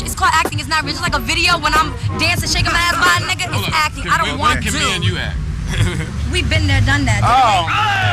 It's called acting. It's not real. It's like a video when I'm dancing, shaking my ass by a nigga. It's acting. I don't want to. When can me and you act? We've been there, done that.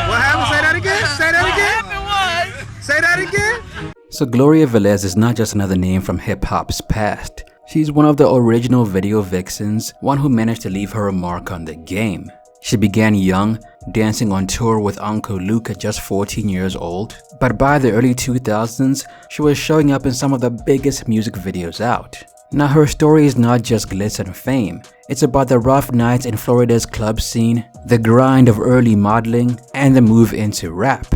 What happened? Say that again. Say that again. Say that again. So Gloria Velez is not just another name from hip-hop's past. She's one of the original video vixens, one who managed to leave her mark on the game. She began young, dancing on tour with Uncle Luke at just 14 years old. But by the early 2000s, she was showing up in some of the biggest music videos out. Now her story is not just glitz and fame. It's about the rough nights in Florida's club scene, the grind of early modeling, and the move into rap.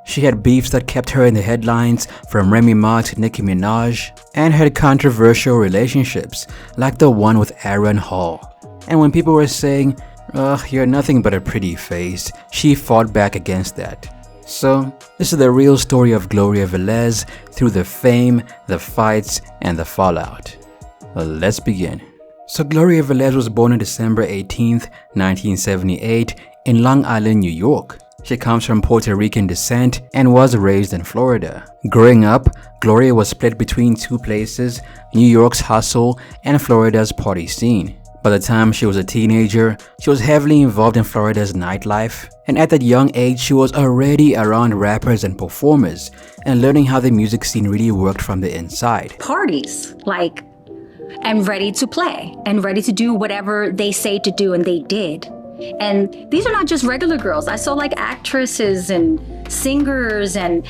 She had beefs that kept her in the headlines, from Remy Ma to Nicki Minaj, and had controversial relationships like the one with Aaron Hall. And when people were saying, "Ugh, you're nothing but a pretty face," she fought back against that. So, this is the real story of Gloria Velez through the fame, the fights, and the fallout. Well, let's begin. So Gloria Velez was born on December 18th, 1978 in Long Island, New York. She comes from Puerto Rican descent and was raised in Florida. Growing up, Gloria was split between two places, New York's hustle and Florida's party scene. By the time she was a teenager, she was heavily involved in Florida's nightlife, and at that young age she was already around rappers and performers and learning how the music scene really worked from the inside. Parties, like, and ready to play and ready to do whatever they say to do, and they did. And these are not just regular girls. I saw like actresses and singers, and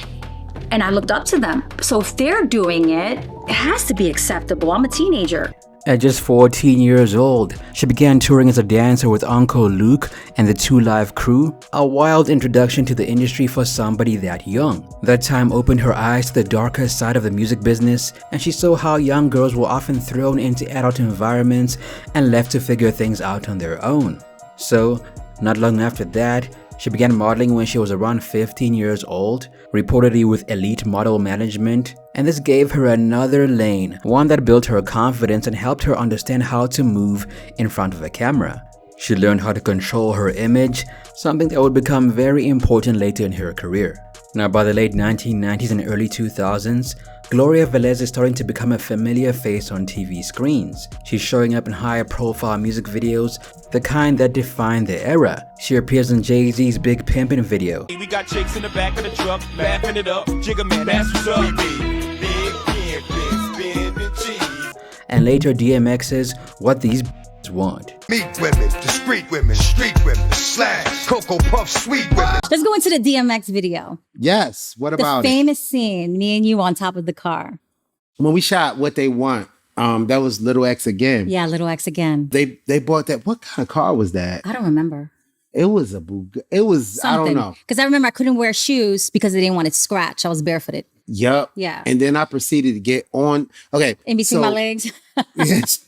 I looked up to them. So if they're doing it, it has to be acceptable. I'm a teenager. At just 14 years old, she began touring as a dancer with Uncle Luke and the Two Live Crew, a wild introduction to the industry for somebody that young. That time opened her eyes to the darker side of the music business, and she saw how young girls were often thrown into adult environments and left to figure things out on their own. So, not long after that, she began modeling when she was around 15 years old, reportedly with elite model management, and this gave her another lane, one that built her confidence and helped her understand how to move in front of a camera. She learned how to control her image, something that would become very important later in her career. Now, by the late 1990s and early 2000s, Gloria Velez is starting to become a familiar face on TV screens. She's showing up in high-profile music videos, the kind that defined the era. She appears in Jay-Z's Big Pimpin' video. We got chicks in the back of the truck, laughing it up. Jigga man, that's what's up. We be big pimpin', spinning cheese. And later DMX's What These Want. Meat women, discreet women, street women, slash, Cocoa Puff, sweet women. Let's go into the DMX video. Yes. What about the famous scene, me and you on top of the car. When we shot What They Want, that was Little X Again. Yeah, Little X Again. They bought that. What kind of car was that? I don't remember. It was a Bugatti. It was, something. I don't know. Because I remember I couldn't wear shoes because they didn't want it to scratch. I was barefooted. Yup. Yeah. And then I proceeded to get on. Okay. In between my legs. Yes.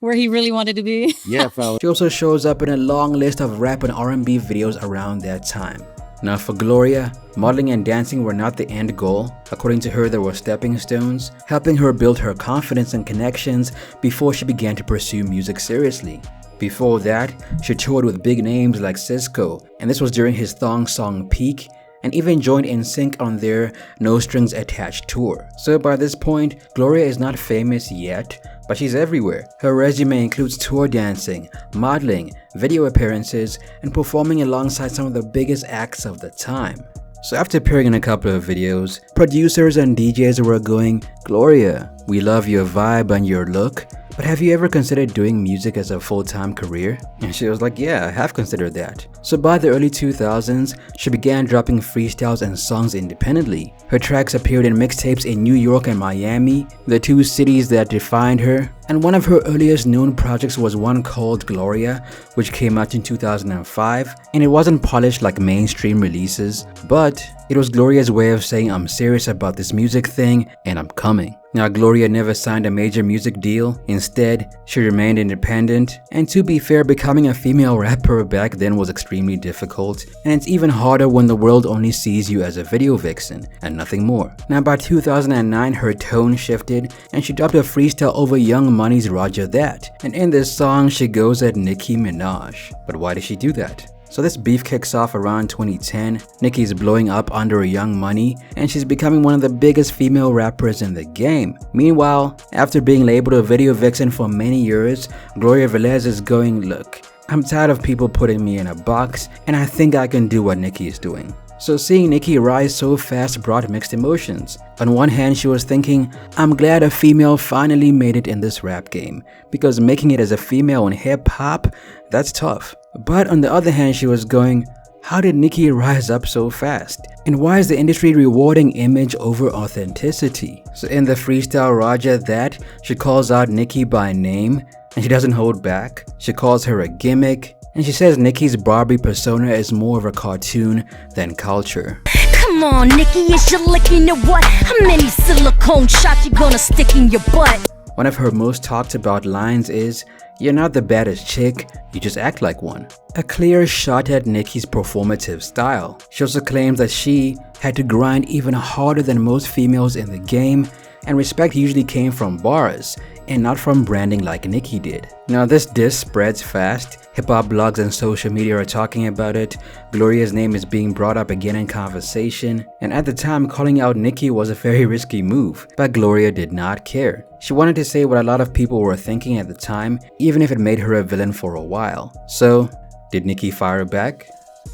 Where he really wanted to be. Yeah, fella. She also shows up in a long list of rap and R&B videos around that time. Now for Gloria, modeling and dancing were not the end goal. According to her, there were stepping stones, helping her build her confidence and connections before she began to pursue music seriously. Before that, she toured with big names like Cisco, and this was during his thong song peak, and even joined NSYNC on their No Strings Attached tour. So by this point, Gloria is not famous yet, but she's everywhere. Her resume includes tour dancing, modeling, video appearances, and performing alongside some of the biggest acts of the time. So after appearing in a couple of videos, producers and DJs were going, "Gloria, we love your vibe and your look, but have you ever considered doing music as a full-time career?" And she was like, "Yeah, I have considered that." So by the early 2000s, she began dropping freestyles and songs independently. Her tracks appeared in mixtapes in New York and Miami, the two cities that defined her. And one of her earliest known projects was one called Gloria, which came out in 2005, and it wasn't polished like mainstream releases, but it was Gloria's way of saying, "I'm serious about this music thing and I'm coming." Now, Gloria never signed a major music deal. Instead, she remained independent, and to be fair, becoming a female rapper back then was extremely difficult, and it's even harder when the world only sees you as a video vixen and nothing more. Now, by 2009, her tone shifted, and she dropped a freestyle over Young Money's Roger That, and in this song, she goes at Nicki Minaj. But why did she do that? So this beef kicks off around 2010. Nicki's blowing up under Young Money, and she's becoming one of the biggest female rappers in the game. Meanwhile, after being labeled a video vixen for many years, Gloria Velez is going, look, I'm tired of people putting me in a box, and I think I can do what Nicki is doing. So seeing Nicki rise so fast brought mixed emotions. On one hand, she was thinking, I'm glad a female finally made it in this rap game, because making it as a female in hip-hop, that's tough. But on the other hand, she was going, how did Nicki rise up so fast? And why is the industry rewarding image over authenticity? So in the freestyle Roger That, she calls out Nicki by name, and she doesn't hold back. She calls her a gimmick, and she says Nicki's Barbie persona is more of a cartoon than culture. Come on, Nicki, is you licking your what? How many silicone shots you gonna stick in your butt? One of her most talked about lines is, you're not the baddest chick, you just act like one. A clear shot at Nicki's performative style. She also claims that she had to grind even harder than most females in the game, and respect usually came from bars and not from branding like Nicki did. Now this diss spreads fast. Hip-hop blogs and social media are talking about it. Gloria's name is being brought up again in conversation, and at the time calling out Nicki was a very risky move, but Gloria did not care. She wanted to say what a lot of people were thinking at the time, even if it made her a villain for a while. So, did Nicki fire back?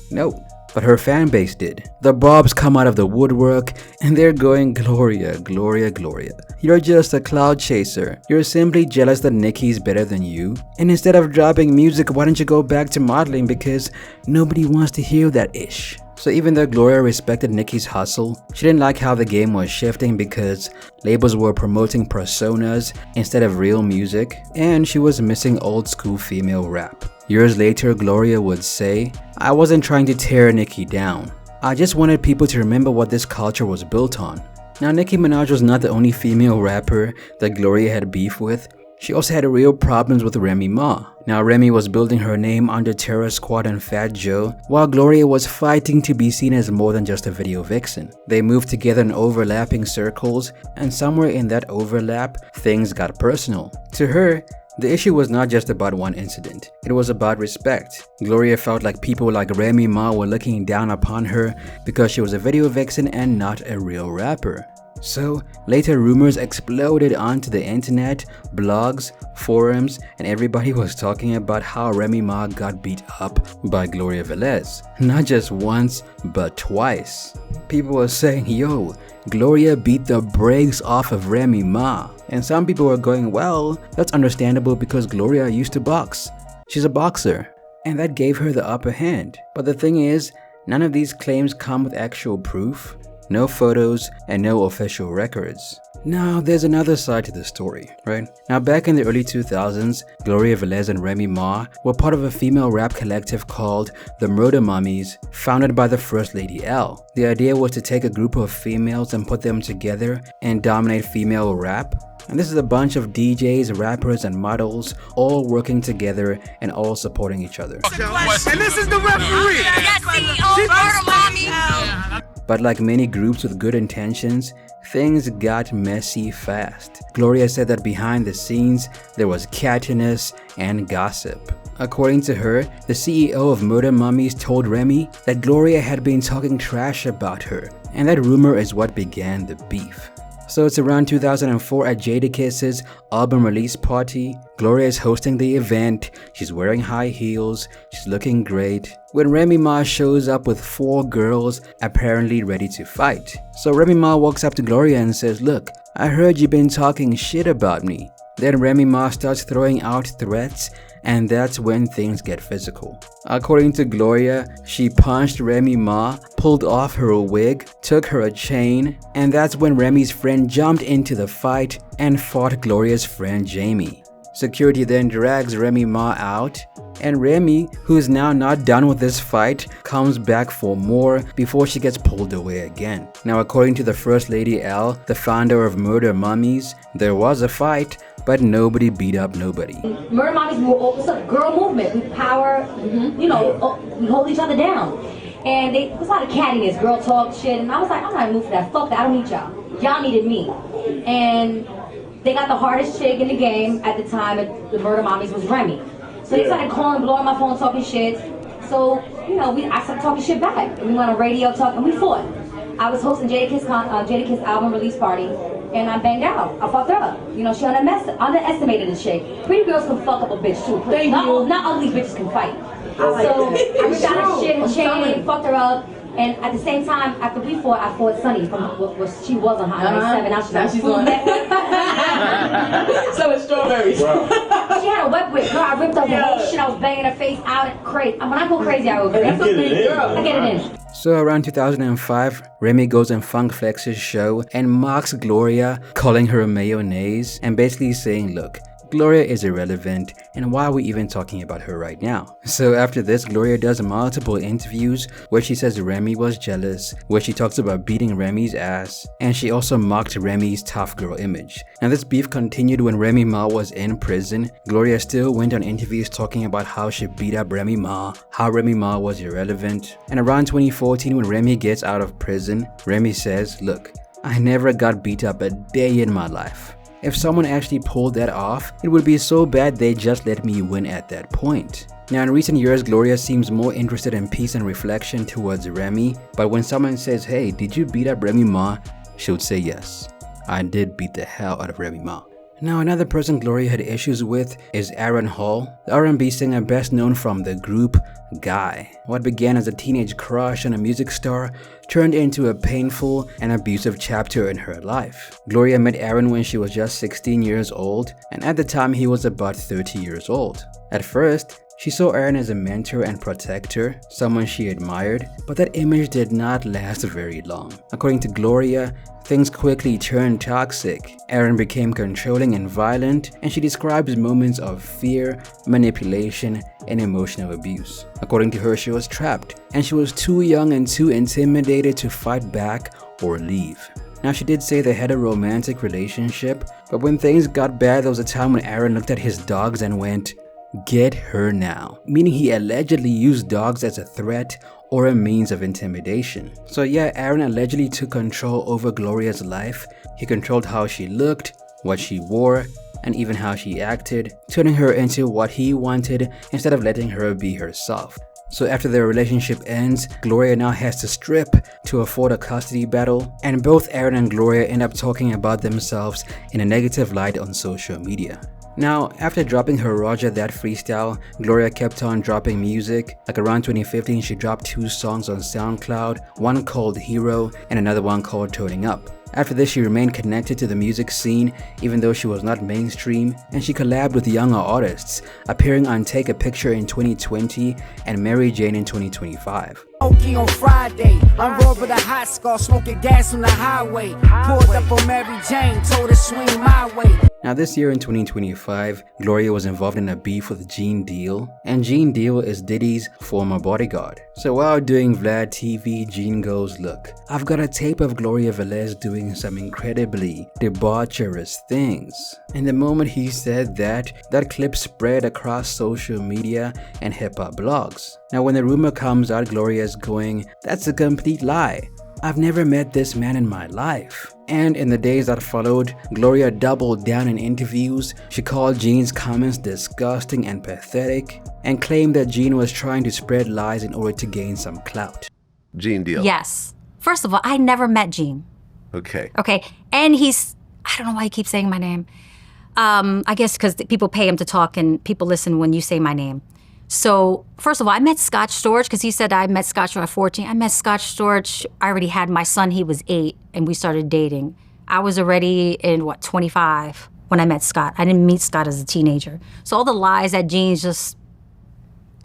No. But her fan base did. The Bobs come out of the woodwork and they're going, Gloria, Gloria, Gloria. You're just a cloud chaser. You're simply jealous that Nicki's better than you. And instead of dropping music, why don't you go back to modeling, because nobody wants to hear that ish. So even though Gloria respected Nicki's hustle, she didn't like how the game was shifting because labels were promoting personas instead of real music, and she was missing old school female rap. Years later, Gloria would say, I wasn't trying to tear Nicki down. I just wanted people to remember what this culture was built on. Now, Nicki Minaj was not the only female rapper that Gloria had beef with. She also had real problems with Remy Ma. Now, Remy was building her name under Terror Squad and Fat Joe, while Gloria was fighting to be seen as more than just a video vixen. They moved together in overlapping circles, and somewhere in that overlap, things got personal. To her, the issue was not just about one incident, it was about respect. Gloria felt like people like Remy Ma were looking down upon her because she was a video vixen and not a real rapper. So, later rumors exploded onto the internet, blogs, forums, and everybody was talking about how Remy Ma got beat up by Gloria Velez. Not just once, but twice. People were saying, yo, Gloria beat the brakes off of Remy Ma. And some people were going, well, that's understandable because Gloria used to box. She's a boxer. And that gave her the upper hand. But the thing is, none of these claims come with actual proof. No photos, and no official records. Now, there's another side to the story, right? Now, back in the early 2000s, Gloria Velez and Remy Ma were part of a female rap collective called the Murder Mummies, founded by the First Lady L. The idea was to take a group of females and put them together and dominate female rap. And this is a bunch of DJs, rappers, and models all working together and all supporting each other. And this is the referee. But like many groups with good intentions, things got messy fast. Gloria said that behind the scenes, there was cattiness and gossip. According to her, the CEO of Murder Mummies told Remy that Gloria had been talking trash about her, and that rumor is what began the beef. So it's around 2004 at Jadakiss's album release party. Gloria is hosting the event, she's wearing high heels, she's looking great, when Remy Ma shows up with 4 girls apparently ready to fight. So Remy Ma walks up to Gloria and says, look, I heard you've been talking shit about me. Then Remy Ma starts throwing out threats, and that's when things get physical. According to Gloria, she punched Remy Ma, pulled off her wig, took her a chain, and that's when Remy's friend jumped into the fight and fought Gloria's friend Jamie. Security then drags Remy Ma out, and Remy, who is now not done with this fight, comes back for more before she gets pulled away again. Now, according to the First Lady L, the founder of Murder Mummies, there was a fight, but nobody beat up nobody. Murder Mummies was a girl movement. We power, you know, we hold each other down. And it was a lot of cattiness, girl talk shit, and I was like, I'm not moved for that. Fuck that, I don't need y'all. Y'all needed me. And they got the hardest chick in the game at the time. The Murder Mummies was Remy. So they started calling, blowing my phone, talking shit, So, you know, I started talking shit back. We went on radio talking, and we fought. I was hosting Jadakiss album release party, and I banged out. I fucked her up. You know, she underestimated this shit. Pretty girls can fuck up a bitch too. Not ugly bitches can fight. So I shot her shit and chain, fucked her up. And at the same time, after we fought, I fought Sunny from what she was on Hot 97. Now she's on that. So it's strawberries. Wow. She had a wet whip. Girl, I ripped up the whole shit. I was banging her face out and crazy. When I go crazy, I go crazy. That's a big girl. I get it in. So around 2005, Remy goes on Funk Flex's show and mocks Gloria, calling her mayonnaise and basically saying, look, Gloria is irrelevant, and why are we even talking about her right now? So after this, Gloria does multiple interviews where she says Remy was jealous, where she talks about beating Remy's ass, and she also mocked Remy's tough girl image. Now this beef continued when Remy Ma was in prison. Gloria still went on interviews talking about how she beat up Remy Ma, how Remy Ma was irrelevant. And around 2014, when Remy gets out of prison, Remy says, look, I never got beat up a day in my life. If someone actually pulled that off, it would be so bad they just let me win at that point. Now in recent years, Gloria seems more interested in peace and reflection towards Remy, but when someone says, hey, did you beat up Remy Ma? She would say yes, I did beat the hell out of Remy Ma. Now another person Gloria had issues with is Aaron Hall, the R&B singer best known from the group Guy. What began as a teenage crush on a music star turned into a painful and abusive chapter in her life. Gloria met Aaron when she was just 16 years old, and at the time he was about 30 years old. At first, she saw Aaron as a mentor and protector, someone she admired, but that image did not last very long. According to Gloria, things quickly turned toxic. Aaron became controlling and violent, and she describes moments of fear, manipulation, and emotional abuse. According to her, she was trapped, and she was too young and too intimidated to fight back or leave. Now she did say they had a romantic relationship, but when things got bad, there was a time when Aaron looked at his dogs and went, "Get her now," meaning he allegedly used dogs as a threat or a means of intimidation. So yeah, Aaron allegedly took control over Gloria's life. He controlled how she looked, what she wore, and even how she acted, turning her into what he wanted instead of letting her be herself. So after their relationship ends, Gloria now has to strip to afford a custody battle, and both Aaron and Gloria end up talking about themselves in a negative light on social media. Now, after dropping her Roger That freestyle, Gloria kept on dropping music. Like around 2015, she dropped 2 songs on SoundCloud, one called Hero and another one called Turning Up. After this, she remained connected to the music scene even though she was not mainstream, and she collabed with younger artists, appearing on Take a Picture in 2020 and Mary Jane in 2025. Okay, on Friday, I'm rolled with a hot scar, smoking gas on the highway. Pulled up on Mary Jane, told her swing my way. Now this year in 2025, Gloria was involved in a beef with Gene Deal, and Gene Deal is Diddy's former bodyguard. So while doing Vlad TV, Gene goes, "Look, I've got a tape of Gloria Velez doing some incredibly debaucherous things." And the moment he said that, that clip spread across social media and hip-hop blogs. Now when the rumor comes out, Gloria's going, "That's a complete lie. I've never met this man in my life." And in the days that followed, Gloria doubled down in interviews. She called Gene's comments disgusting and pathetic, and claimed that Gene was trying to spread lies in order to gain some clout. Gene Deal. Yes. First of all, I never met Gene. Okay. Okay. And he's, I don't know why he keeps saying my name. I guess because people pay him to talk and people listen when you say my name. So, first of all, I met Scott Storch because he said I met Scott Storch at 14. I met Scott Storch, I already had my son, he was 8, and we started dating. I was already in, 25 when I met Scott. I didn't meet Scott as a teenager. So all the lies that Gene's just,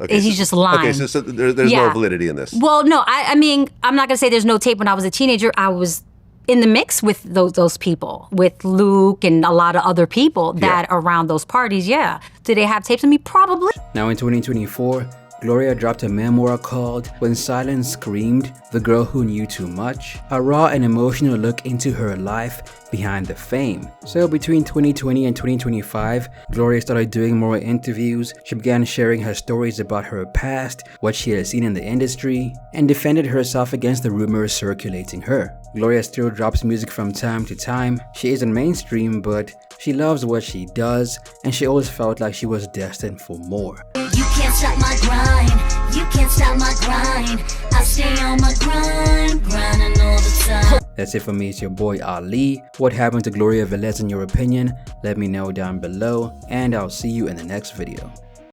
he's just lying. Okay, so there's no validity in this. Well, no, I mean, I'm not going to say there's no tape when I was a teenager. I was in the mix with those people, with Luke and a lot of other people that around those parties, Did they have tapes of me? Probably. Now in 2024, Gloria dropped a memoir called When Silence Screamed, The Girl Who Knew Too Much, a raw and emotional look into her life behind the fame. So between 2020 and 2025, Gloria started doing more interviews. She began sharing her stories about her past, what she had seen in the industry, and defended herself against the rumors circulating her. Gloria still drops music from time to time. She isn't mainstream, but she loves what she does, and she always felt like she was destined for more. You can't stop my grind. You can't stop my grind. I stay on my grind, grinding all the time. That's it for me. It's your boy Ali. What happened to Gloria Velez in your opinion? Let me know down below, and I'll see you in the next video.